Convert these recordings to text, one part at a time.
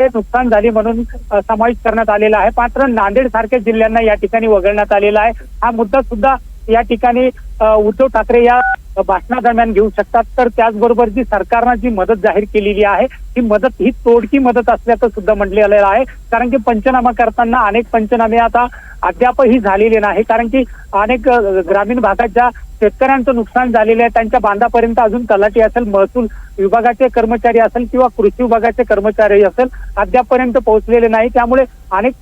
ते नुकसान झाले म्हणून समाविष्ट करण्यात आलेला आहे। मात्र नांदेड सारख्या जिल्ह्यांना या ठिकाणी वगळण्यात आलेला आहे। हा मुद्दा सुद्धा या ठिकाणी उद्धव ठाकरे या भाषणादरम्यान घेऊ शकतात। तर त्याचबरोबर जी सरकारने जी मदत जाहीर केलेली आहे ही मदत ही तोडकी मदत असल्याचं सुद्धा म्हटलेलं आहे। कारण की पंचनामा करताना अनेक पंचनामे आता अद्यापही झालेले नाही। कारण की अनेक ग्रामीण भागात ज्या शेतकऱ्यांचं नुकसान झालेलं आहे त्यांच्या बांधापर्यंत अजून तलाठी असेल, महसूल विभागाचे कर्मचारी असेल किंवा कृषी विभागाचे कर्मचारी असेल अद्यापपर्यंत पोहोचलेले नाही। त्यामुळे अनेक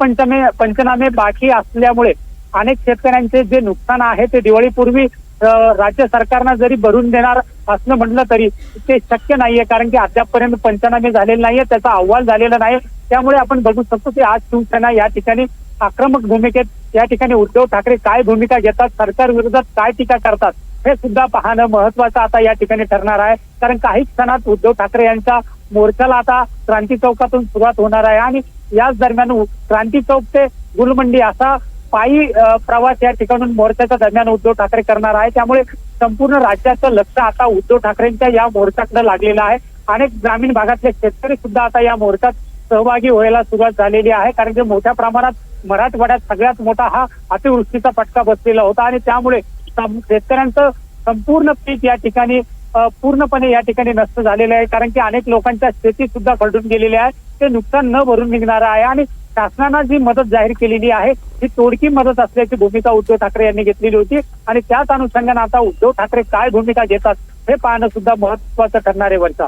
पंचनामे बाकी असल्यामुळे अनेक शेतकऱ्यांचे जे नुकसान आहे ते दिवाळीपूर्वी राज्य सरकारनं जरी भरून देणार असं म्हटलं तरी ते शक्य नाहीये। कारण की अद्यापपर्यंत पंचनामे झालेले नाहीये, त्याचा अहवाल झालेला नाही। त्यामुळे आपण बघू शकतो की आज शिवसेना या ठिकाणी आक्रमक भूमिकेत या ठिकाणी उद्धव ठाकरे काय भूमिका घेतात, सरकार विरोधात काय टीका करतात हे सुद्धा पाहणं महत्वाचं आता या ठिकाणी ठरणार आहे। कारण काही क्षणात उद्धव ठाकरे यांच्या मोर्चाला आता क्रांती चौकातून सुरुवात होणार आहे आणि याच दरम्यान क्रांती चौक ते गुलमंडी असा पायी प्रवास या ठिकाणून मोर्चाच्या दरम्यान उद्धव ठाकरे करणार आहे। त्यामुळे संपूर्ण राज्याचं लक्ष आता उद्धव ठाकरेंच्या या मोर्चाकडे लागलेलं आहे। अनेक ग्रामीण भागातले शेतकरी सुद्धा आता या मोर्चात सहभागी व्हायला सुरुवात झालेली आहे। कारण की मोठ्या प्रमाणात मराठवाड्यात सगळ्यात मोठा हा अतिवृष्टीचा फटका बसलेला होता आणि त्यामुळे शेतकऱ्यांचं संपूर्ण पीक या ठिकाणी पूर्णपणे या ठिकाणी नष्ट झालेलं आहे। कारण की अनेक लोकांच्या शेती सुद्धा खरडून गेलेली आहे, ते नुकसान न भरून निघणार आहे आणि शासनानं जी मदत जाहीर केलेली आहे ही तोडकी मदत असल्याची भूमिका उद्धव ठाकरे यांनी घेतलेली होती आणि त्याच अनुषंगाने आता उद्धव ठाकरे काय भूमिका घेतात हे पाहणं सुद्धा महत्वाचं ठरणार आहे। वरचा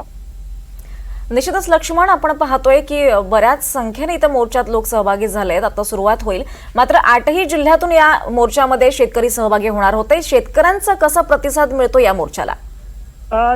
निश्चितच लक्ष्मण, आपण पाहतोय की बऱ्याच संख्येने इथं मोर्चात लोक सहभागी झाले आहेत। आता सुरुवात होईल, मात्र 8ही जिल्ह्यातून या मोर्चामध्ये शेतकरी सहभागी होणार होते। शेतकऱ्यांचा कसा प्रतिसाद मिळतो या मोर्चाला?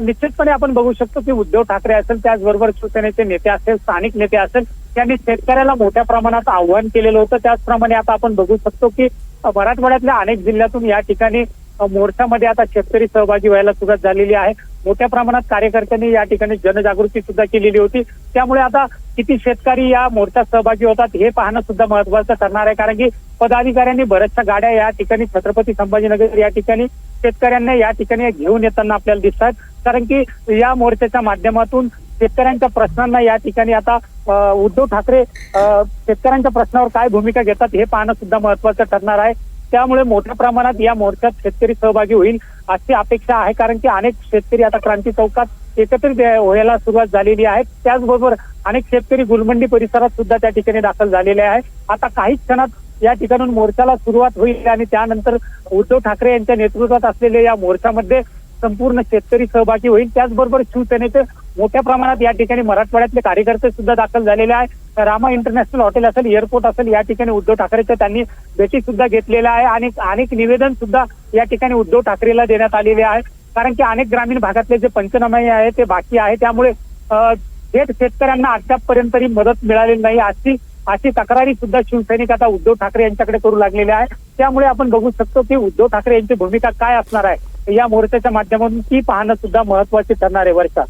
निश्चितपणे आपण बघू शकतो की उद्धव ठाकरे असेल, त्याचबरोबर शिवसेनेचे नेते असेल, स्थानिक नेते असेल, त्यांनी शेतकऱ्याला मोठ्या प्रमाणात आव्हान केलेलं होतं। त्याचप्रमाणे आता आपण बघू शकतो की मराठवाड्यातल्या अनेक जिल्ह्यातून या ठिकाणी मोर्चामध्ये आता शेतकरी सहभागी व्हायला सुरुवात झालेली आहे। मोठ्या प्रमाणात कार्यकर्त्यांनी या ठिकाणी जनजागृती सुद्धा केलेली होती। त्यामुळे आता किती शेतकरी या मोर्चात सहभागी होतात हे पाहणं सुद्धा महत्वाचं ठरणार आहे। कारण की पदाधिकाऱ्यांनी बऱ्याचशा गाड्या या ठिकाणी छत्रपती संभाजीनगर या ठिकाणी शेतकऱ्यांना या ठिकाणी घेऊन येताना आपल्याला दिसतात। कारण की या मोर्चाच्या माध्यमातून शेतकऱ्यांच्या प्रश्नांना या ठिकाणी आता उद्धव ठाकरे शेतकऱ्यांच्या प्रश्नावर काय भूमिका घेतात हे पाहणं सुद्धा महत्वाचं ठरणार आहे। त्यामुळे मोठ्या प्रमाणात या मोर्चात शेतकरी सहभागी होईल अशी अपेक्षा आहे। कारण की अनेक शेतकरी आता क्रांती चौकात एकत्रित व्हायला सुरुवात झालेली आहे। त्याचबरोबर अनेक शेतकरी गुलमंडी परिसरात सुद्धा त्या ठिकाणी दाखल झालेले आहे। आता काही क्षणात या ठिकाणून मोर्चाला सुरुवात होईल आणि त्यानंतर उद्धव ठाकरे यांच्या नेतृत्वात असलेल्या या मोर्चामध्ये संपूर्ण शेतकरी सहभागी होईल। त्याचबरोबर शिवसेनेचे मोठ्या प्रमाणात या ठिकाणी मराठवाड्यातले कार्यकर्ते सुद्धा दाखल झालेले आहे। रामा इंटरनॅशनल हॉटेल असेल, एअरपोर्ट असेल, या ठिकाणी उद्धव ठाकरेच्या त्यांनी भेटी सुद्धा घेतलेल्या आहे आणि अनेक निवेदन सुद्धा या ठिकाणी उद्धव ठाकरेला देण्यात आलेले आहे। कारण की अनेक ग्रामीण भागातले जे पंचनामे आहे ते बाकी आहे, त्यामुळे थेट शेतकऱ्यांना अद्यापपर्यंत मदत मिळालेली नाही अशी तक्रारी सुद्धा शिवसैनिक आता उद्धव ठाकरे यांच्याकडे करू लागलेले आहे। त्यामुळे आपण बघू शकतो की उद्धव ठाकरे यांची भूमिका काय असणार आहे या मोर्चाच्या माध्यमातून ती पाहणं सुद्धा महत्वाचे ठरणार आहे। वर्षा,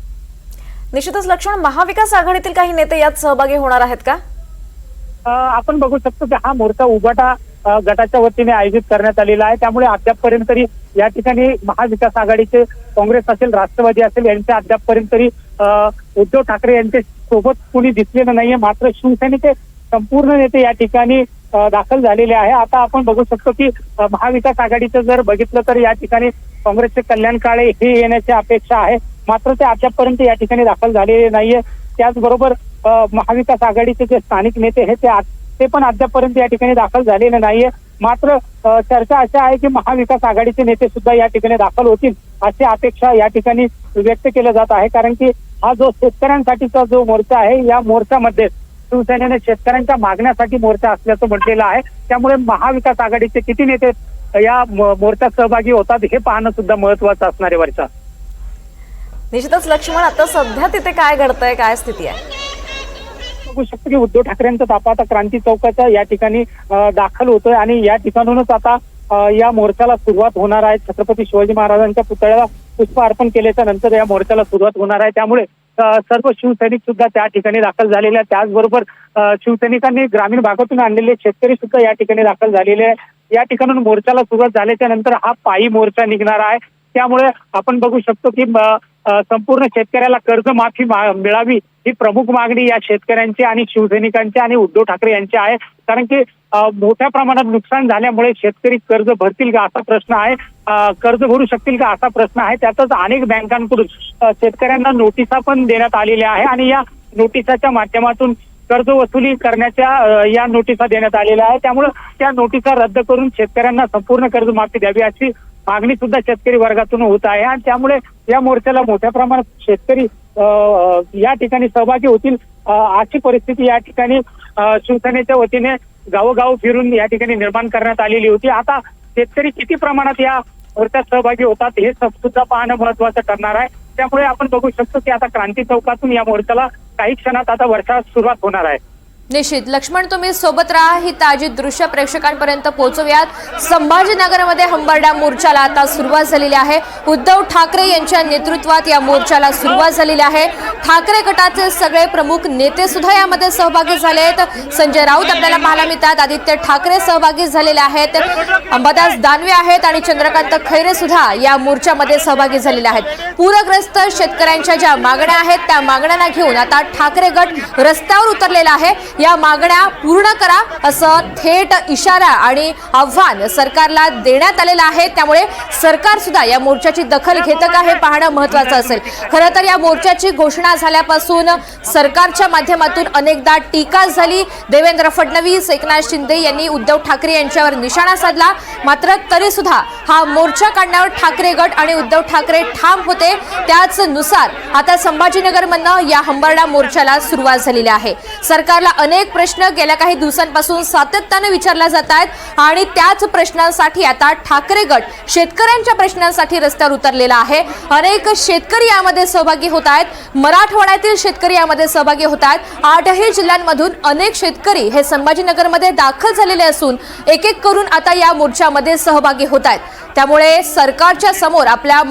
निश्चितच लक्ष्मण, महाविकास आघाडीतील काही नेते यात सहभागी होणार आहेत का? आपण बघू शकतो की हा मोर्चा उबाटा गटाच्या वतीने आयोजित करण्यात आलेला आहे। त्यामुळे अद्यापपर्यंत तरी या ठिकाणी महाविकास आघाडीचे काँग्रेस असेल, राष्ट्रवादी असेल यांच्या अद्यापपर्यंत तरी उद्धव ठाकरे यांच्या सोबत कोणी दिसलेलं नाहीये। मात्र शिवसेनेचे संपूर्ण नेते या ठिकाणी दाखल झालेले आहे। आता आपण बघू शकतो की महाविकास आघाडीचं जर बघितलं तर या ठिकाणी काँग्रेसचे कल्याण काळे हे येण्याची अपेक्षा आहे, मात्र ते अद्यापपर्यंत या ठिकाणी दाखल झालेले नाहीये। त्याचबरोबर महाविकास आघाडीचे जे स्थानिक नेते आहेत ते पण अद्यापपर्यंत या ठिकाणी दाखल झालेले नाहीये। मात्र चर्चा अशा आहे की महाविकास आघाडीचे नेते सुद्धा या ठिकाणी दाखल होतील अशी अपेक्षा या ठिकाणी व्यक्त केलं जात आहे। कारण की हा जो शेतकऱ्यांसाठीचा जो मोर्चा आहे या मोर्चामध्ये शिवसेनेने शेतकऱ्यांच्या मागण्यासाठी मोर्चा असल्याचं म्हटलेलं आहे। त्यामुळे महाविकास आघाडीचे किती नेते या मोर्चात सहभागी होतात हे पाहणं सुद्धा महत्वाचं असणार आहे। वर्षा, निश्चितच लक्ष्मण, आता सध्या तिथे काय घडतंय, काय स्थिती आहे? बघू शकतो की उद्धव ठाकरेंचा ताफा आता क्रांती चौकाच्या या ठिकाणी दाखल होतोय आणि या ठिकाणूनच आता या मोर्चाला सुरुवात होणार आहे। छत्रपती शिवाजी महाराजांच्या पुतळ्याला पुष्प अर्पण केल्याच्या नंतर या मोर्चाला सुरुवात होणार आहे। त्यामुळे सर्व शिवसैनिक सुद्धा त्या ठिकाणी दाखल झालेले आहेत। त्याचबरोबर शिवसैनिकांनी ग्रामीण भागातून आणलेले शेतकरी सुद्धा या ठिकाणी दाखल झालेले आहे। या ठिकाणून मोर्चाला सुरुवात झाल्याच्या नंतर हा पायी मोर्चा निघणार आहे। त्यामुळे आपण बघू शकतो की संपूर्ण शेतकऱ्याला कर्जमाफी मिळावी ही प्रमुख मागणी या शेतकऱ्यांची आणि शिवसैनिकांची आणि उद्धव ठाकरे यांची आहे. कारण की मोठ्या प्रमाणात नुकसान झाल्यामुळे शेतकरी कर्ज भरतील का असा प्रश्न आहे, कर्ज भरू शकतील का असा प्रश्न आहे. त्यातच अनेक बँकांकडून शेतकऱ्यांना नोटिसा पण देण्यात आलेल्या आहे आणि या नोटिसाच्या माध्यमातून कर्ज वसुली करण्याच्या या नोटिसा देण्यात आलेल्या आहे. त्यामुळे त्या नोटिसा रद्द करून शेतकऱ्यांना संपूर्ण कर्जमाफी द्यावी अशी मागणी सुद्धा शेतकरी वर्गातून होत आहे आणि त्यामुळे या मोर्चाला मोठ्या प्रमाणात शेतकरी या ठिकाणी सहभागी होतील अशी परिस्थिती या ठिकाणी शिवसेनेच्या वतीने गावोगाव फिरून या ठिकाणी निर्माण करण्यात आलेली होती. आता शेतकरी किती प्रमाणात या मोर्चात सहभागी होतात हे सुद्धा पाहणं महत्वाचं ठरणार आहे. त्यामुळे आपण बघू शकतो की आता क्रांती चौकातून या मोर्चाला काही क्षणात आता वर्षात सुरुवात होणार आहे. निश्चित लक्ष्मण, तुम्ही सोबत राहा, ही ताजी दृश्य प्रेक्षकांपर्यंत पोहोचवूयात. संभाजीनगरमध्ये हंबरडा मोर्चाला आता सुरुवात झालेली आहे. उद्धव ठाकरे यांच्या नेतृत्वात या मोर्चाला सुरुवात झालेली आहे. ठाकरे गटाचे सगळे प्रमुख नेते सुद्धा यामध्ये सहभागी झाले आहेत. संजय राऊत आपल्याला पाहायला मिळतात, आदित्य ठाकरे सहभागी झालेले आहेत, अंबादास दानवे आहेत आणि चंद्रकांत खैरे सुद्धा या मोर्चामध्ये सहभागी झालेले आहेत. पूरग्रस्त शेतकऱ्यांच्या ज्या मागण्या आहेत त्या मागण्यांना घेऊन आता ठाकरे गट रस्त्यावर उतरलेला आहे. या मागण्या पूर्ण करा असं थेट इशारा आणि आव्हान सरकारला देण्यात आलेलं आहे. त्यामुळे सरकार सुद्धा या मोर्चाची दखल घेतं का हे पाहणं महत्त्वाचं असेल. खरं तर या मोर्चाची घोषणा झाल्यापासून सरकारच्या माध्यमातून अनेकदा टीका झाली. देवेंद्र फडणवीस, एकनाथ शिंदे यांनी उद्धव ठाकरे यांच्यावर निशाणा साधला. मात्र तरी सुद्धा हा मोर्चा काढण्यावर ठाकरे गट आणि उद्धव ठाकरे ठाम होते. त्याच नुसार आता संभाजीनगरमधनं या हंबरडा मोर्चाला सुरुवात झालेली आहे. सरकारला अनेक प्रश्न गेल्या काही दिवसांपासून सातत्याने विचारले जात आहेत आणि त्याच प्रश्नांसाठी आता ठाकरे गट शेतकऱ्यांच्या प्रश्नांसाठी रस्त्यावर उतरलेला आहे. अनेक शेतकरी यामध्ये सहभागी होत आहेत. मराठवाड्यातील शेतकरी यामध्ये सहभागी होत आहेत. 8ही जिल्ह्यांमधून अनेक शेतकरी हे संभाजीनगरमध्ये दाखल झालेले असून एक एक करून आता या मोर्चामध्ये सहभागी होत आहेत. त्यामुळे सरकारच्या समोर आपल्या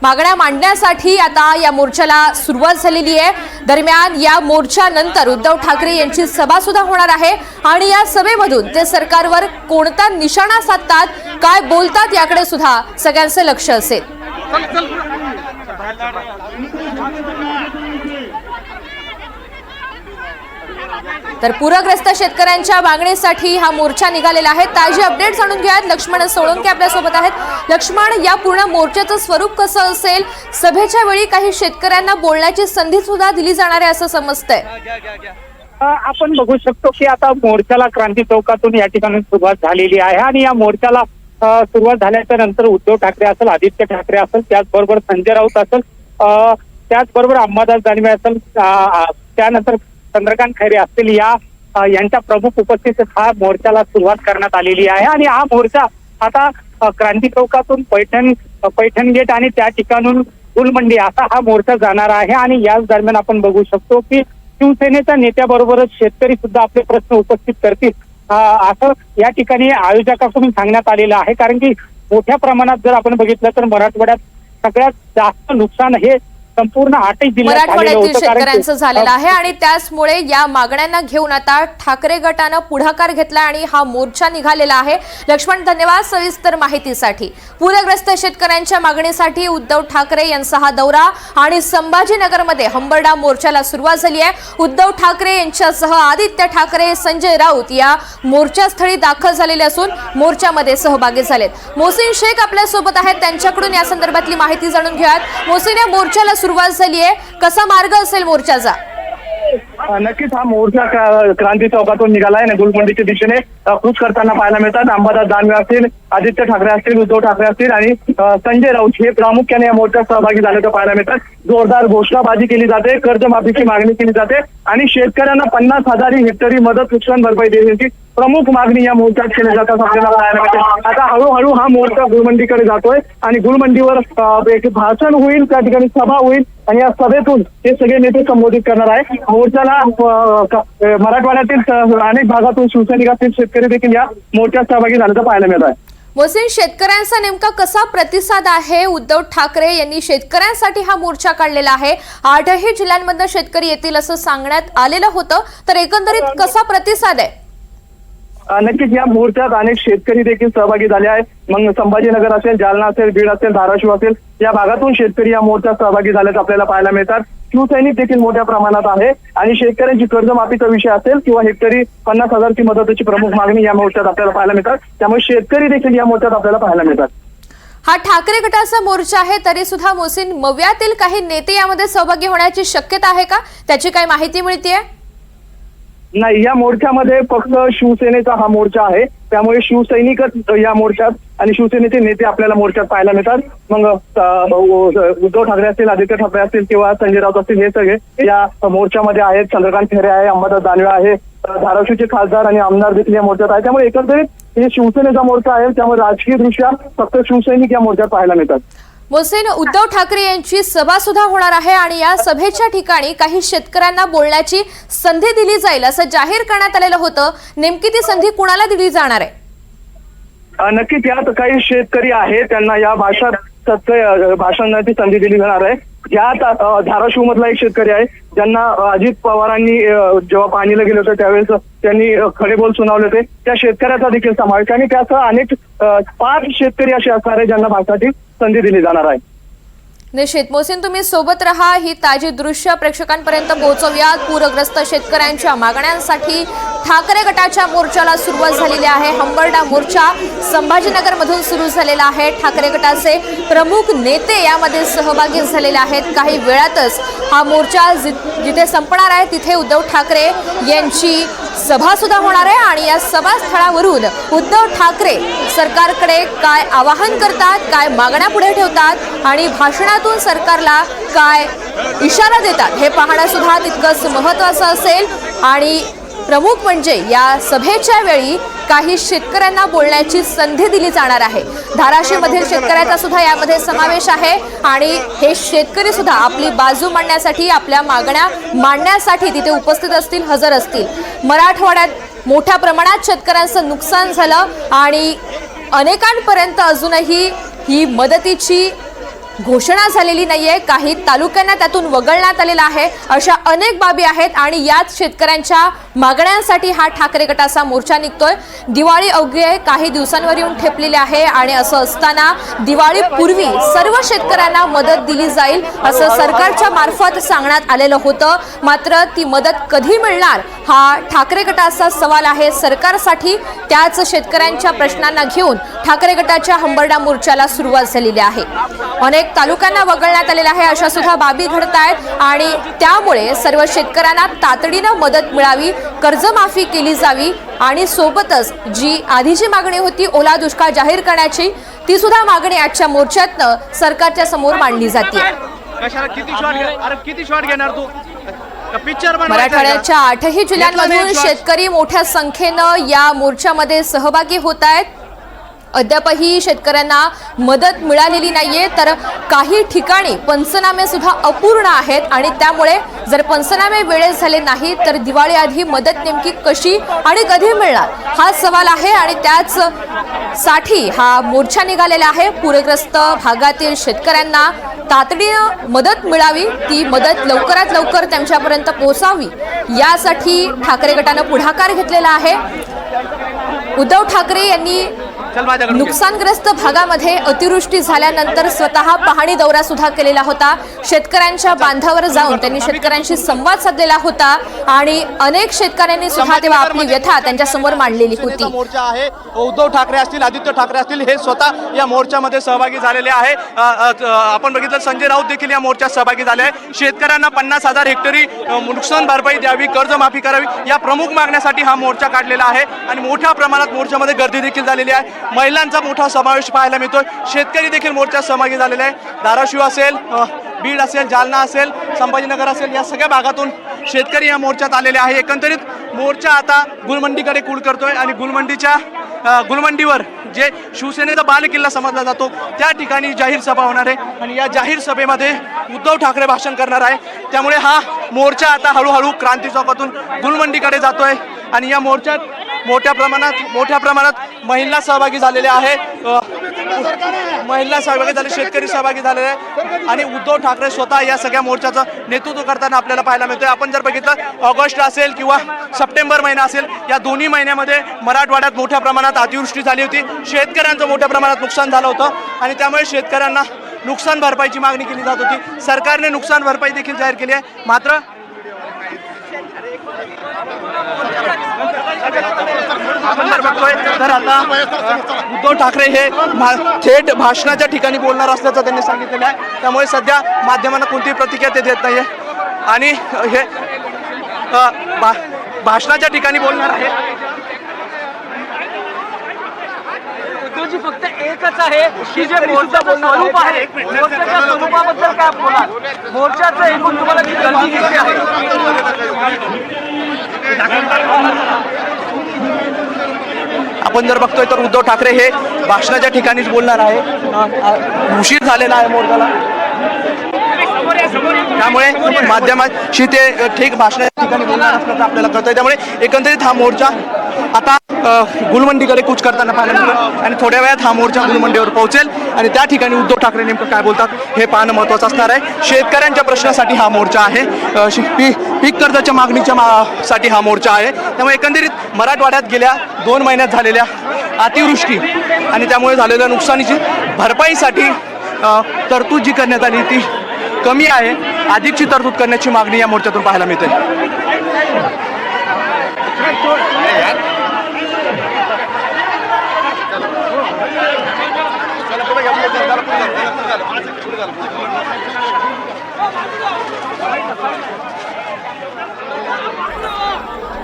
मागण्या मांडण्यासाठी आता या मोर्चाला सुरुवात झालेली आहे. दरम्यान या मोर्चानंतर उद्धव ठाकरे यांची सभा सुद्धा होणार आहे आणि या सभेमधून ते सरकारवर कोणता निशाणा साधतात, काय बोलतात याकडे सुद्धा सगळ्यांचं लक्ष असेल. तर पूरग्रस्त शेतकऱ्यांच्या मागणीसाठी हा मोर्चा निघालेला आहे. ताजी अपडेट जाणून घेऊयात. लक्ष्मण सोळंके आपल्या सोबत आहेत. लक्ष्मण, या पूर्ण मोर्चाचं स्वरूप कसं असेल? सभेच्या वेळी काही शेतकऱ्यांना बोलण्याची संधी सुद्धा दिली जाणार आहे असं समजतंय. आपण बघू शकतो की आता मोर्चाला क्रांती चौकातून या ठिकाणी सुरुवात झालेली आहे आणि या मोर्चाला सुरुवात झाल्याच्या नंतर उद्धव ठाकरे असेल, आदित्य ठाकरे असेल, त्याचबरोबर संजय राऊत असेल, त्याचबरोबर अंबादास दानवे असेल, त्यानंतर चंद्रकांत खैरे असतील, यांच्या प्रमुख उपस्थितीत हा मोर्चाला सुरुवात करण्यात आलेली आहे. आणि हा मोर्चा आता क्रांती चौकातून पैठण गेट आणि त्या ठिकाणून गुलमंडी असा हा मोर्चा जाणार आहे. आणि याच दरम्यान आपण बघू शकतो की शिवसेनेच्या नेत्याबरोबरच शेतकरी सुद्धा आपले प्रश्न उपस्थित करतील असं या ठिकाणी आयोजकाकडून सांगण्यात आलेलं आहे. कारण की मोठ्या प्रमाणात जर आपण बघितलं तर मराठवाड्यात सगळ्यात जास्त नुकसान हे संपूर्ण 8 जिल्ह्यात मराठवाड्यातील शेतकऱ्यांचं झालेलं आहे आणि त्याचमुळे या मागण्यांना घेऊन आता ठाकरे गटानं पुढाकार घेतला आणि हा मोर्चा निघालेला आहे. लक्ष्मण, धन्यवाद सविस्तर माहितीसाठी. पूरग्रस्त शेतकऱ्यांच्या मागणीसाठी उद्धव ठाकरे यांचा हा दौरा आणि संभाजीनगरमध्ये हंबरडा मोर्चाला सुरुवात झाली आहे. उद्धव ठाकरे यांच्यासह आदित्य ठाकरे, संजय राऊत या मोर्चास्थळी दाखल झालेले असून मोर्चामध्ये सहभागी झालेत. मोहसिन शेख आपल्या सोबत आहेत, त्यांच्याकडून या संदर्भातली माहिती जाणून घेऊयात. मोहसिन, या मोर्चाला सुरुवात झाली आहे, कसा मार्ग असेल मोर्चाचा? नक्कीच हा मोर्चा क्रांती चौकातून निघालाय आणि गुलमंडीच्या दिशेने कूच करताना पाहायला मिळतात. अंबादास दानवे असतील, आदित्य ठाकरे असतील, उद्धव ठाकरे असतील आणि संजय राऊत हे प्रामुख्याने या मोर्चात सहभागी झाल्याचं पाहायला मिळतात. जोरदार घोषणाबाजी केली जाते, कर्जमाफीची मागणी केली जाते आणि शेतकऱ्यांना 50,000 हेक्टरी मदत नुकसान भरपाई देण्याची प्रमुख मागणी या मोर्चात केली जातात आपल्याला पाहायला मिळते. आता हळूहळू हा मोर्चा गुलमंडीकडे जातोय आणि गुलमंडीवर एक भाषण होईल, त्या ठिकाणी सभा होईल आणि या सभेतून हे सगळे नेते संबोधित करणार आहे. मोर्चाला मराठवाड्यातील अनेक भागातून शिवसैनिक असतील, शेतकरी देखील या मोर्चात सहभागी झाल्याचं पाहायला मिळत आहे. मोहसिन, शेतकऱ्यांचा नेमका कसा प्रतिसाद आहे? उद्धव ठाकरे यांनी शेतकऱ्यांसाठी हा मोर्चा काढलेला आहे. 8ही जिल्ह्यांमधून शेतकरी येतील असं सांगण्यात आलेलं होतं, तर एकंदरीत कसा प्रतिसाद आहे? नक्कीच या मोर्चात अनेक शेतकरी देखील सहभागी झाले आहेत. मग संभाजीनगर असेल, जालना असेल, बीड असेल, धाराशिव असेल या भागातून शेतकरी या मोर्चात सहभागी झाल्याचं आपल्याला पाहायला मिळतात. शिवसैनिक देखील मोठ्या प्रमाणात आहे आणि शेतकऱ्यांची कर्जमाफीचा विषय असेल किंवा हेक्टरी 50,000ची मदतीची प्रमुख मागणी या मोर्चात आपल्याला पाहायला मिळतात. त्यामुळे शेतकरी देखील या मोर्चात आपल्याला पाहायला मिळतात. हा ठाकरे गटाचा मोर्चा आहे तरी सुद्धा मोहसिन, मव्यातील काही नेते यामध्ये सहभागी होण्याची शक्यता आहे का? त्याची काही माहिती मिळतेय? नाही, या मोर्चामध्ये फक्त शिवसेनेचा हा मोर्चा आहे. त्यामुळे शिवसैनिकच या मोर्चात आणि शिवसेनेचे नेते आपल्याला मोर्चात पाहायला मिळतात. मग उद्धव ठाकरे असतील, आदित्य ठाकरे असतील किंवा संजय राऊत असतील, हे सगळे या मोर्चामध्ये आहेत. चंद्रकांत खैरे आहे, अंबादास दानवे आहे, धाराशिवचे खासदार आणि आमदार देखील या मोर्चात आहे. त्यामुळे एकंदरीत हे शिवसेनेचा मोर्चा आहे. त्यामुळे राजकीय दृष्ट्या फक्त शिवसैनिक या मोर्चात पाहायला मिळतात. मोहसिन, उद्धव ठाकरे यांची सभा सुद्धा होणार आहे आणि या सभेच्या ठिकाणी काही शेतकऱ्यांना बोलण्याची संधी दिली जाईल असं जाहीर करण्यात आलेलं होतं. नेमकी ती संधी कुणाला दिली जाणार आहे? नक्कीच यात काही शेतकरी आहेत, त्यांना या भाषणाची संधी दिली जाणार आहे. यात धाराशिव मधला एक शेतकरी आहे ज्यांना अजित पवारांनी जेव्हा पाहणीला गेले होते त्यावेळेस त्यांनी खडे बोल सुनावले होते. त्या शेतकऱ्याचा देखील समावेश आणि त्यासह अनेक 5 शेतकरी असे असणार आहे ज्यांना भाषणाची संधी दिली जाणार आहे. निश्चित मोहसिन, तुम्ही सोबत रहा. ही ताजी दृश्य प्रेक्षकांपर्यंत पोहोचवूयात. पूरग्रस्त शेतकऱ्यांच्या मागण्यांसाठी ठाकरे गटाच्या मोर्चाला सुरुवात झालेली आहे. हंबरडा मोर्चा संभाजीनगर मधून सुरू झालेला आहे. ठाकरे गटाचे प्रमुख नेते यामध्ये सहभागी झालेले आहेत. काही वेळातच हा मोर्चा जिथे संपणार आहे तिथे उद्धव ठाकरे यांची सभा सुद्धा होणार आहे आणि या सभास्थळावरून उद्धव ठाकरे सरकारकडे काय आवाहन करतात, काय मागण्या पुढे ठेवतात आणि भाषणातून सरकारला काय इशारा देतात हे पाहणं सुद्धा तितकंच महत्त्वाचं असेल. आणि प्रमुख म्हणजे या सभेच्या वेळी काही शेतकऱ्यांना बोलण्याची संधी दिली जाणार आहे. धाराशिवमधील शेतकऱ्याचा सुद्धा यामध्ये समावेश आहे आणि हे शेतकरी सुद्धा आपली बाजू मांडण्यासाठी, आपल्या मागण्या मांडण्यासाठी तिथे उपस्थित असतील, हजर असतील. मराठवाड्यात मोठ्या प्रमाणात शेतकऱ्यांचं नुकसान झालं आणि अनेकांपर्यंत अजूनही ही मदतीची घोषणा झालेली नाहीये. काही तालुक्यांना त्यातून वगळण्यात आलेला आहे. अशा अनेक बाबी आहेत आणि यात शेतकऱ्यांच्या मागण्यांसाठी हा ठाकरे गटाचा मोर्चा निघतोय. दिवाळी अवघे काही दिवसांवर येऊन ठेपलेले आहे आणि असं असताना दिवाळीपूर्वी सर्व शेतकऱ्यांना मदत दिली जाईल असं सरकारच्या मार्फत सांगण्यात आलेलं होतं. मात्र ती मदत कधी मिळणार हा ठाकरे गटाचा सवाल आहे सरकारसाठी. त्याच शेतकऱ्यांच्या प्रश्नांना घेऊन ठाकरे गटाच्या हंबरडा मोर्चाला सुरुवात झालेली आहे. अनेक तालुक्यांना वगळण्यात आलेला आहे. अशा सुद्धा बाबी घडत आहेत आणि त्यामुळे सर्व शेतकऱ्यांना तातडीनं मदत मिळावी, कर्जमाफी केली जावी आणि सोबतच जी आधीची मागणी होती ओला दुष्काळ जाहीर करण्याची, ती सुद्धा मागणी आजच्या मोर्चातनं सरकारच्या समोर मांडली जाते. मराठवाड्याच्या 8ही जिल्ह्यांमधून शेतकरी मोठ्या संख्येनं या मोर्चामध्ये सहभागी होत आहेत. अद्यापही शेतकऱ्यांना मदत मिळालेली नाहीये, तर काही ठिकाणी पंचनामे सुद्धा अपूर्ण आहेत आणि त्यामुळे जर पंचनामे वेळेत झाले नाही तर दिवाळी आधी मदत नेमकी कशी आणि कधी मिळणार हा सवाल आहे आणि त्याच साठी हा मोर्चा निघालेला आहे. पूरग्रस्त भागातील शेतकऱ्यांना तातडीनं मदत मिळावी, ती मदत लवकरात लवकर त्यांच्यापर्यंत पोहोचावी यासाठी ठाकरे गटानं पुढाकार घेतलेला आहे. उद्धव ठाकरे यांनी नुकसानग्रस्त भागामध्ये अतिवृष्टी झाल्यानंतर स्वतः पाहणी दौरा सुद्धा केलेला होता. शेतकऱ्यांच्या बांधावर जाऊन त्यांनी शेतकऱ्यांशी संवाद साधलेला होता आणि अनेक शेतकऱ्यांनी सुद्धा तेव्हा आपली व्यथा त्यांच्या समोर मांडलेली होती. मोर्चा आहे. उद्धव ठाकरे असतील, आदित्य ठाकरे असतील, हे स्वतः या मोर्चामध्ये सहभागी झालेले आहे. आपण बघितलं संजय राऊत देखील या मोर्चात सहभागी झाले आहे. शेतकऱ्यांना 50,000 हेक्टरी नुकसान भरपाई द्यावी, कर्जमाफी करावी या प्रमुख मागण्यासाठी हा मोर्चा काढलेला आहे आणि मोठ्या प्रमाणात मोर्चामध्ये गर्दी देखील झालेली आहे. महिलांचा मोठा समावेश पाहायला मिळतोय. शेतकरी देखील मोर्चात सहभागी झालेले आहे. धाराशिव असेल, बीड असेल, जालना असेल, संभाजीनगर असेल या सगळ्या भागातून शेतकरी या मोर्चात आलेले आहे. एकंदरीत मोर्चा आता गुलमंडीकडे कूल करतोय आणि गुलमंडीवर जे शिवसेनेचा बालेकिल्ला समजला जातो त्या ठिकाणी जाहीर सभा होणार आहे आणि या जाहीर सभेमध्ये उद्धव ठाकरे भाषण करणार आहे. त्यामुळे हा मोर्चा आता हळूहळू क्रांती चौकातून गुलमंडीकडे जातोय आणि या मोर्चात मोठ्या प्रमाणात महिला सहभागी झालेल्या आहेत. महिला सहभागी झाले, शेतकरी सहभागी झालेले आहे आणि उद्धव ठाकरे स्वतः या सगळ्या मोर्चाचं नेतृत्व करताना आपल्याला पाहायला मिळतोय. आपण जर बघितलं ऑगस्ट असेल किंवा सप्टेंबर महिना असेल, या दोन्ही महिन्यामध्ये मराठवाड्यात मोठ्या प्रमाणात अतिवृष्टी झाली होती, शेतकऱ्यांचं मोठ्या प्रमाणात नुकसान झालं होतं आणि त्यामुळे शेतकऱ्यांना नुकसान भरपाईची मागणी केली जात होती. सरकारने नुकसान भरपाई देखील जाहीर केली आहे. मात्र आपण जर बघतोय तर आता उद्धव ठाकरे हे थेट भाषणाच्या ठिकाणी बोलणार असल्याचं त्यांनी सांगितलेलं आहे. त्यामुळे सध्या माध्यमांना कोणतीही प्रतिक्रिया ते देत नाहीये आणि हे भाषणाच्या ठिकाणी बोलणार आहे. उद्धवजी फक्त एकच आहे की जे मोर्चाचं स्वरूप आहे, मोर्चाच्या स्वरूपाबद्दल काय बोला, मोर्चाचं एकूण तुम्हाला किती गलती दिसते आहे? आपण जर बघतोय तर उद्धव ठाकरे हे भाषणाच्या ठिकाणीच बोलणार आहे. उशीर झालेला आहे मोर्चाला, त्यामुळे माध्यमाशी ते ठीक भाषणाच्या ठिकाणी बोलणार असल्याचं आपल्याला कळतंय. त्यामुळे एकंदरीत हा मोर्चा आता गुलमंडीकडे कूच करताना पाहायला मिळतो आणि थोड्या वेळात हा मोर्चा गुलमंडीवर पोहोचेल आणि त्या ठिकाणी उद्धव ठाकरे नेमकं काय बोलतात हे पाहणं महत्त्वाचं असणार आहे. शेतकऱ्यांच्या प्रश्नासाठी हा मोर्चा आहे, पीक कर्जाच्या मागणीच्या साठी हा मोर्चा आहे. त्यामुळे एकंदरीत मराठवाड्यात गेल्या 2 महिन्यात झालेल्या अतिवृष्टी आणि त्यामुळे झालेल्या नुकसानीची भरपाईसाठी तरतूद जी करण्यात आली ती कमी आहे, अधिकची तरतूद करण्याची मागणी या मोर्चातून पाहायला मिळते.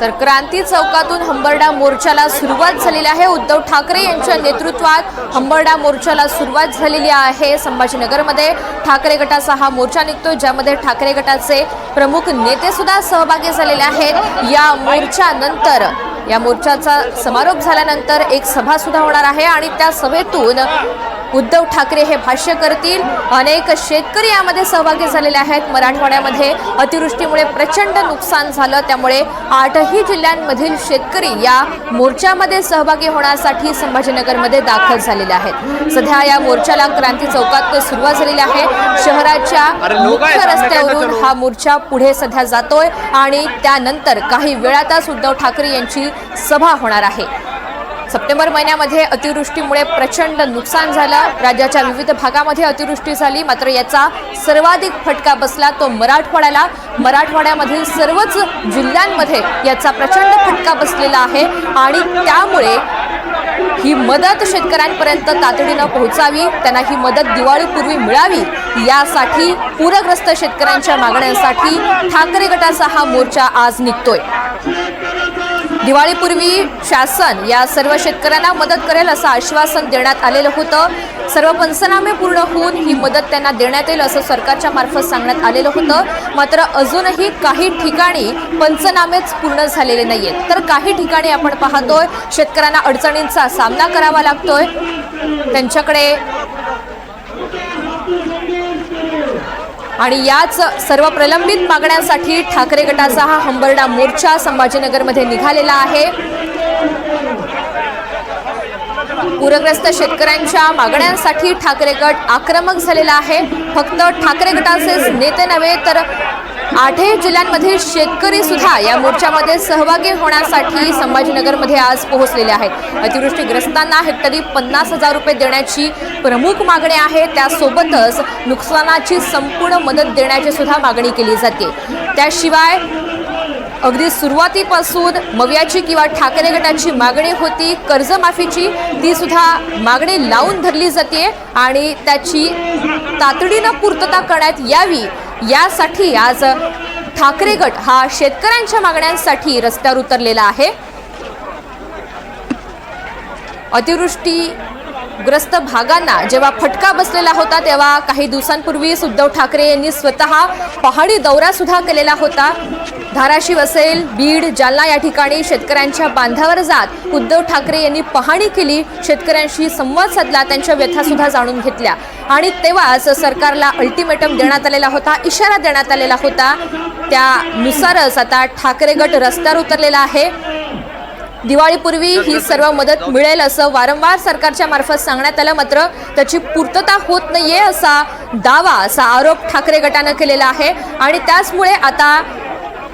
तर क्रांती चौकातून हंबरडा मोर्चाला सुरुवात झालेली आहे. उद्धव ठाकरे यांच्या नेतृत्वात हंबरडा मोर्चाला सुरुवात झालेली आहे. संभाजीनगरमध्ये ठाकरे गटाचा हा मोर्चा निघतो, ज्यामध्ये ठाकरे गटाचे प्रमुख नेते सुद्धा सहभागी झालेले आहेत. या मोर्चानंतर या मोर्चाचा समारोप झाल्यानंतर एक सभा सुद्धा होणार आहे आणि त्या सभेतून उद्धव ठाकरे हे भाष्य करतील. अनेक शेतकरी यामध्ये सहभागी झालेले आहेत. मराठवाड्यामध्ये अतिवृष्टीमुळे प्रचंड नुकसान झालं, त्यामुळे 8ही जिल्ह्यांमधील शेतकरी या मोर्चामध्ये सहभागी होण्यासाठी संभाजीनगरमध्ये दाखल झालेले आहेत. सध्या या मोर्चाला क्रांती चौकात सुरुवात झालेली आहे. शहराच्या मुख्य रस्त्यावरून हा मोर्चा पुढे सध्या जातोय आणि त्यानंतर काही वेळातच उद्धव ठाकरे यांची सभा होणार आहे. सप्टेंबर महिन्यामध्ये अतिवृष्टीमुळे प्रचंड नुकसान झालं. राज्याच्या विविध भागामध्ये अतिवृष्टी झाली, मात्र याचा सर्वाधिक फटका बसला तो मराठवाड्याला. मराठवाड्यामधील सर्वच जिल्ह्यांमध्ये याचा प्रचंड फटका बसलेला आहे आणि त्यामुळे ही मदत शेतकऱ्यांपर्यंत तातडीनं पोहोचावी, त्यांना ही मदत दिवाळीपूर्वी मिळावी, यासाठी पूरग्रस्त शेतकऱ्यांच्या मागण्यांसाठी ठाकरे गटाचा हा मोर्चा आज निघतोय. दिवाळीपूर्वी शासन या सर्व शेतकऱ्यांना मदत करेल असं आश्वासन देण्यात आलेलं होतं. सर्व पंचनामे पूर्ण होऊन ही मदत त्यांना देण्यात येईल असं सरकारच्या मार्फत सांगण्यात आलेलं होतं. मात्र अजूनही काही ठिकाणी पंचनामेच पूर्ण झालेले नाहीयेत. तर काही ठिकाणी आपण पाहतोय शेतकऱ्यांना अडचणींचा सामना करावा लागतोय. त्यांच्याकडे आणि याच सर्व प्रलंबित मागण्यांसाठी ठाकरे गटाचा हा हंबरडा मोर्चा संभाजीनगरमध्ये निघालेला आहे. पूरग्रस्त शेतकऱ्यांच्या मागण्यांसाठी ठाकरे गट आक्रमक झालेला आहे. फक्त ठाकरे गटाचेच नेते नव्हे तर 8ही जिल्ह्यांमधील शेतकरी सुद्धा या मोर्चामध्ये सहभागी होण्यासाठी संभाजीनगरमध्ये आज पोहोचलेले आहेत. अतिवृष्टीग्रस्तांना हेक्टरी 50,000 रुपये देण्याची प्रमुख मागणी आहे. त्यासोबतच नुकसानाची संपूर्ण मदत देण्याची सुद्धा मागणी केली जाते. त्याशिवाय अगदी सुरुवातीपासून मवियाची किंवा ठाकरे गटाची मागणी होती कर्जमाफीची, ती सुद्धा मागणी लावून धरली जाते आणि त्याची तातडीनं पूर्तता करण्यात यावी, यासाठी आज ठाकरे गट हा शेतकऱ्यांच्या मागण्यांसाठी रस्त्यावर उतरलेला आहे. अतिवृष्टीग्रस्त भागांना जेव्हा फटका बसलेला होता तेव्हा काही दिवसांपूर्वीच उद्धव ठाकरे यांनी स्वतः पहाडी दौरा सुद्धा केलेला होता. धाराशिव असेल, बीड, जालना या ठिकाणी शेतकऱ्यांच्या बांधावर जात उद्धव ठाकरे यांनी पाहणी केली, शेतकऱ्यांशी संवाद साधला, त्यांच्या व्यथा सुद्धा जाणून घेतल्या आणि तेव्हाच सरकारला अल्टिमेटम देण्यात आलेला होता, इशारा देण्यात आलेला होता. त्यानुसारच आता ठाकरे गट रस्त्यावर उतरलेला आहे. दिवाळीपूर्वी ही सर्व मदत मिळेल असं वारंवार सरकारच्या मार्फत सांगण्यात आलं, मात्र त्याची पूर्तता होत नाहीये असा दावा, असा आरोप ठाकरे गटानं केलेला आहे आणि त्याचमुळे आता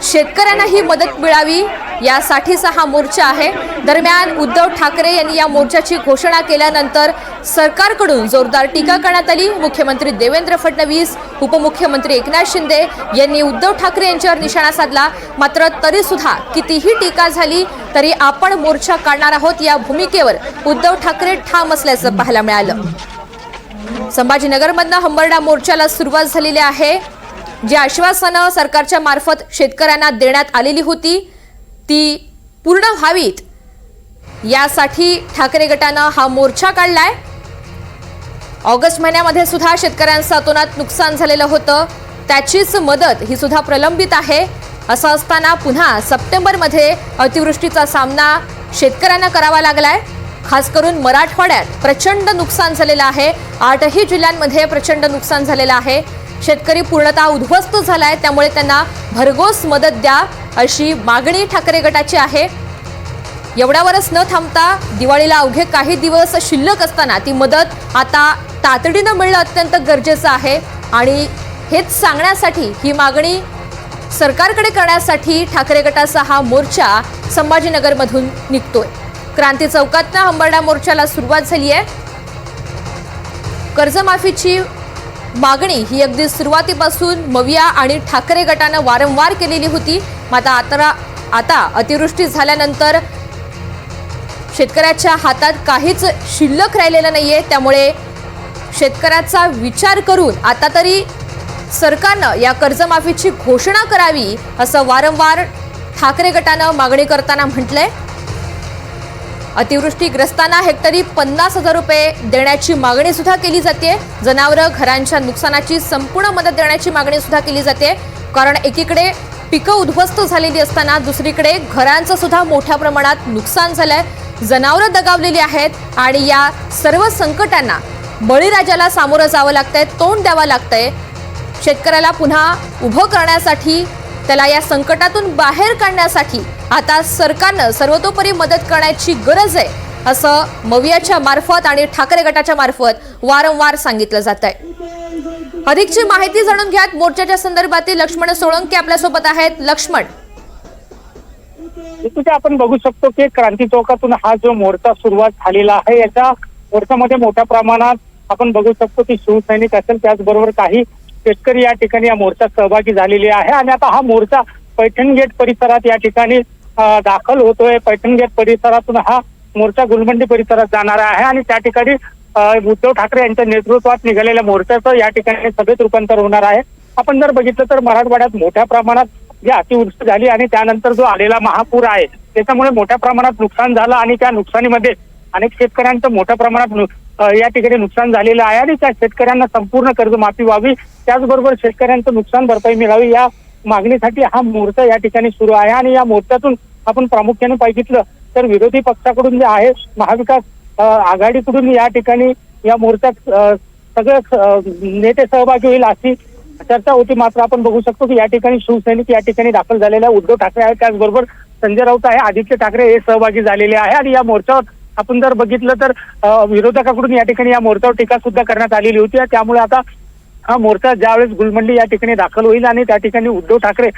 शेतकऱ्यांना ही मदत मिळावी यासाठीचा हा मोर्चा आहे। दरम्यान उद्धव ठाकरे यांनी या मोर्चाची घोषणा केल्यानंतर सरकारकडून जोरदार टीका करण्यात आली। मुख्यमंत्री देवेंद्र फडणवीस, उपमुख्यमंत्री एकनाथ शिंदे यांनी उद्धव ठाकरे यांच्यावर निशाणा साधला, मात्र तरी सुद्धा कितीही टीका झाली तरी आपण मोर्चा काढणार आहोत या भूमिकेवर उद्धव ठाकरे ठाम असल्याचं पाहायला मिळालं। संभाजीनगरमधनं हंबरडा मोर्चाला सुरुवात झालेली आहे। जी आश्वासनं सरकारच्या मार्फत शेतकऱ्यांना देण्यात आलेली होती ती पूर्ण व्हावीत यासाठी ठाकरे गटानं हा मोर्चा काढलाय। ऑगस्ट महिन्यामध्ये सुद्धा शेतकऱ्यांचं अतोनात नुकसान झालेलं होतं, त्याचीच मदत ही सुद्धा प्रलंबित आहे। असं असताना पुन्हा सप्टेंबरमध्ये अतिवृष्टीचा सामना शेतकऱ्यांना करावा लागलाय। खास करून मराठवाड्यात प्रचंड नुकसान झालेलं आहे, 8ही जिल्ह्यांमध्ये प्रचंड नुकसान झालेलं आहे। शेतकरी पूर्णतः उद्ध्वस्त झालाय, त्यामुळे त्यांना भरघोस मदत द्या अशी मागणी ठाकरे गटाची आहे। एवढ्यावरच न थांबता दिवाळीला अवघे काही दिवस शिल्लक असताना ती मदत आता तातडीनं मिळणं अत्यंत गरजेचं आहे आणि हेच सांगण्यासाठी ही मागणी सरकारकडे करण्यासाठी ठाकरे गटाचा हा मोर्चा संभाजीनगरमधून निघतोय। क्रांती चौकातनं हंबरडा मोर्चाला सुरुवात झाली आहे। कर्जमाफीची मागणी ही अगदी सुरुवातीपासून मविया आणि ठाकरे गटानं वारंवार केलेली होती, मात्र आता अतिवृष्टी झाल्यानंतर शेतकऱ्याच्या हातात काहीच शिल्लक राहिलेलं नाहीये, त्यामुळे शेतकऱ्याचा विचार करून आता तरी सरकारनं या कर्जमाफीची घोषणा करावी असं वारंवार ठाकरे गटानं मागणी करताना म्हटलंय। अतिवृष्टीग्रस्तांना हेक्टरी 50,000 रुपये देण्याची मागणी सुद्धा केली जाते। जनावरं घरांच्या नुकसानाची संपूर्ण मदत देण्याची मागणी सुद्धा केली जाते, कारण एकीकडे पिकं उद्ध्वस्त झालेली असताना दुसरीकडे घरांचं सुद्धा मोठ्या प्रमाणात नुकसान झालंय, जनावरं दगावलेली आहेत आणि या सर्व संकटांना बळीराजाला सामोरं जावं लागतंय, तोंड द्यावं लागतंय। शेतकऱ्याला पुन्हा उभं करण्यासाठी, त्याला या संकटातून बाहेर काढण्यासाठी आता सरकारनं सर्वतोपरी मदत करण्याची गरज आहे असं मवियाच्या मार्फत आणि ठाकरे गटाच्या मार्फत वारंवार सांगितलं जात आहे। अधिकची माहिती जाणून घ्यात मोर्चाच्या संदर्भातील लक्ष्मण सोळंके आपल्यासोबत आहेत। लक्ष्मण, आपण बघू शकतो की क्रांती चौकातून हा जो मोर्चा सुरुवात झालेला आहे, याच्या मोर्चामध्ये मोठ्या प्रमाणात आपण बघू शकतो की शिवसैनिक असेल, त्याचबरोबर काही शेतकरी या ठिकाणी या मोर्चात सहभागी झालेले आहे आणि आता हा मोर्चा पैठण गेट परिसरात या ठिकाणी दाखल होतोय। पैठण गेट परिसरातून हा मोर्चा गुलमंडी परिसरात जाणार आहे आणि त्या ठिकाणी उद्धव ठाकरे यांच्या नेतृत्वात निघालेल्या मोर्चाचं या ठिकाणी सभेत रूपांतर होणार आहे। आपण जर बघितलं तर मराठवाड्यात मोठ्या प्रमाणात जी अतिवृष्टी झाली आणि त्यानंतर जो आलेला महापूर आहे त्याच्यामुळे मोठ्या प्रमाणात नुकसान झालं आणि त्या नुकसानीमध्ये अनेक शेतकऱ्यांचं मोठ्या प्रमाणात या ठिकाणी नुकसान झालेलं आहे आणि त्या शेतकऱ्यांना संपूर्ण कर्जमाफी व्हावी, त्याचबरोबर शेतकऱ्यांचं नुकसान भरपाई मिळावी या मागणीसाठी हा मोर्चा या ठिकाणी सुरू आहे। आणि या मोर्चातून आपण प्रामुख्याने बघितलं तर विरोधी पक्षाकडून जे आहे महाविकास आघाडीकडून या ठिकाणी या मोर्चात सगळे नेते सहभागी होईल अशी चर्चा होती, मात्र आपण बघू शकतो की या ठिकाणी शिवसैनिक या ठिकाणी दाखल झालेले आहे। उद्धव ठाकरे आहे, त्याचबरोबर संजय राऊत आहे, आदित्य ठाकरे हे सहभागी झालेले आहे आणि या मोर्चावर आपण जर बघितलं तर विरोधकाकडून या ठिकाणी या मोर्चावर टीका सुद्धा करण्यात आलेली होती। त्यामुळे आता हा मोर्चा ज्यावेळेस गुलमंडी या ठिकाणी दाखल होईल आणि त्या ठिकाणी उद्धव ठाकरे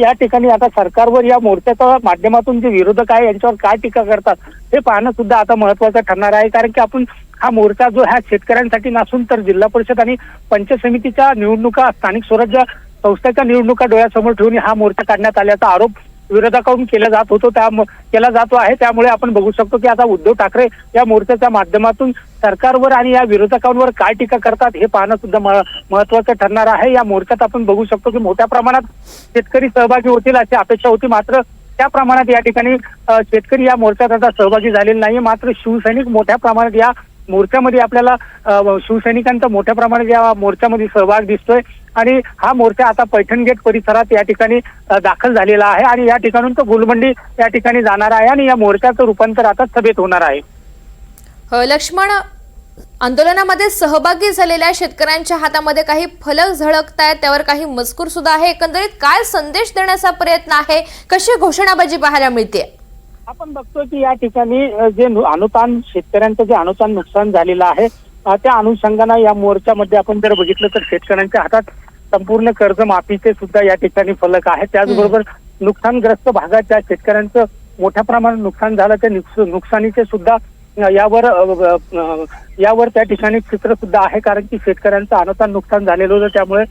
या ठिकाणी आता सरकारवर या मोर्चाच्या माध्यमातून जे विरोधक आहे यांच्यावर काय टीका करतात हे पाहणं सुद्धा आता महत्वाचं ठरणार आहे, कारण की आपण हा मोर्चा जो ह्या शेतकऱ्यांसाठी नसून तर जिल्हा परिषद आणि पंचायत समितीच्या निवडणुका, स्थानिक स्वराज्य संस्थेच्या निवडणुका डोळ्यासमोर ठेवून हा मोर्चा काढण्यात आल्याचा आरोप विरोधकाकडून केला जातो आहे। त्यामुळे आपण बघू शकतो की आता उद्धव ठाकरे या मोर्चाच्या माध्यमातून सरकारवर आणि या विरोधकांवर काय टीका करतात हे पाहणं सुद्धा महत्वाचं ठरणार आहे। या मोर्चात आपण बघू शकतो की मोठ्या प्रमाणात शेतकरी सहभागी होतील अशी अपेक्षा होती, मात्र त्या प्रमाणात या ठिकाणी शेतकरी या मोर्चात आता सहभागी झालेले नाही। मात्र शिवसैनिक मोठ्या प्रमाणात या मोर्चामध्ये आपल्याला शिवसैनिकांचा मोठ्या प्रमाणात या मोर्चामध्ये सहभाग दिसतोय आणि हा मोर्चा आता पैठण गेट परिसरात या ठिकाणी दाखल झालेला आहे आणि या ठिकाणून तो गुलमंडी या ठिकाणी जाणार आहे आणि या मोर्चाचं रूपांतर आता सभेत होणार आहे। लक्ष्मण, आंदोलनामध्ये सहभागी झालेल्या शेतकऱ्यांच्या हातामध्ये काही फलक झळकतायत, त्यावर काही मजकूर सुद्धा आहे, एकंदरीत काय संदेश देण्याचा प्रयत्न आहे, कशी घोषणाबाजी पाहायला मिळते? आपण बघतो की या ठिकाणी जे अनुदान शेतकऱ्यांचं जे अनुदान नुकसान झालेलं आहे त्या अनुषंगानं या मोर्चामध्ये आपण जर बघितलं तर शेतकऱ्यांच्या हातात संपूर्ण कर्जमाफीचे सुद्धा या ठिकाणी फलक आहे. त्याचबरोबर नुकसानग्रस्त भागात ज्या शेतकऱ्यांचं मोठ्या प्रमाणात नुकसान झालं त्या नुकसानीचे सुद्धा यावर त्या ठिकाणी चित्र सुद्धा आहे. कारण की शेतकऱ्यांचं अनुदान नुकसान झालेलं होतं, त्यामुळे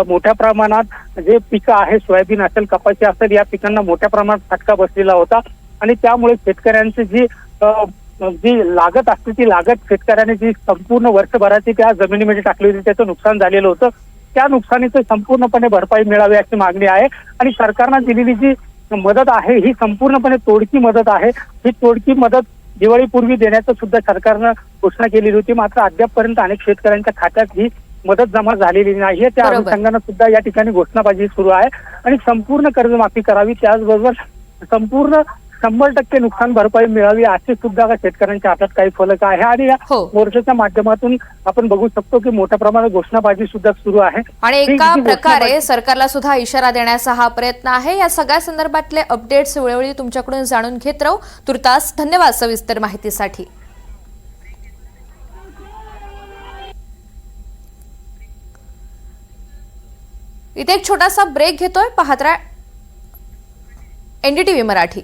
मोठ्या प्रमाणात जे पिकं आहे, सोयाबीन असेल, कपाशी असेल, या पिकांना मोठ्या प्रमाणात फटका बसलेला होता आणि त्यामुळे शेतकऱ्यांची जी लागत असते ती लागत शेतकऱ्याने जी संपूर्ण वर्षभराची त्या जमिनीमध्ये टाकली होती त्याचं नुकसान झालेलं होतं. त्या नुकसानीचं संपूर्णपणे भरपाई मिळावी अशी मागणी आहे आणि सरकारनं दिलेली जी मदत आहे ही संपूर्णपणे तोडकी मदत आहे. ही तोडकी मदत दिवाळीपूर्वी देण्याचं सुद्धा सरकारनं घोषणा केलेली होती, मात्र अद्यापपर्यंत अनेक शेतकऱ्यांच्या खात्यात ही मदत जमा झालेली नाहीये. त्या बरोबर. अनुषंगानं सुद्धा या ठिकाणी घोषणाबाजी सुरू आहे आणि संपूर्ण कर्जमाफी करावी, त्याचबरोबर संपूर्ण 100% नुकसान भरपाई मिळावी असे सुद्धा शेतकऱ्यांच्या हातात काही फलक आहे. आणि या हो. मोर्चाच्या माध्यमातून आपण बघू शकतो की मोठ्या प्रमाणात घोषणाबाजी सुद्धा सुरू आहे आणि ही एका जी प्रकारे सरकारला सुद्धा इशारा देण्याचा हा प्रयत्न आहे. या सगळ्या संदर्भातले अपडेट्स वेळोवेळी तुमच्याकडून जाणून घेत राहू. तुर्तास धन्यवाद सविस्तर माहितीसाठी. इथे एक छोटासा ब्रेक घेतोय. पाहत राहा NDTV मराठी.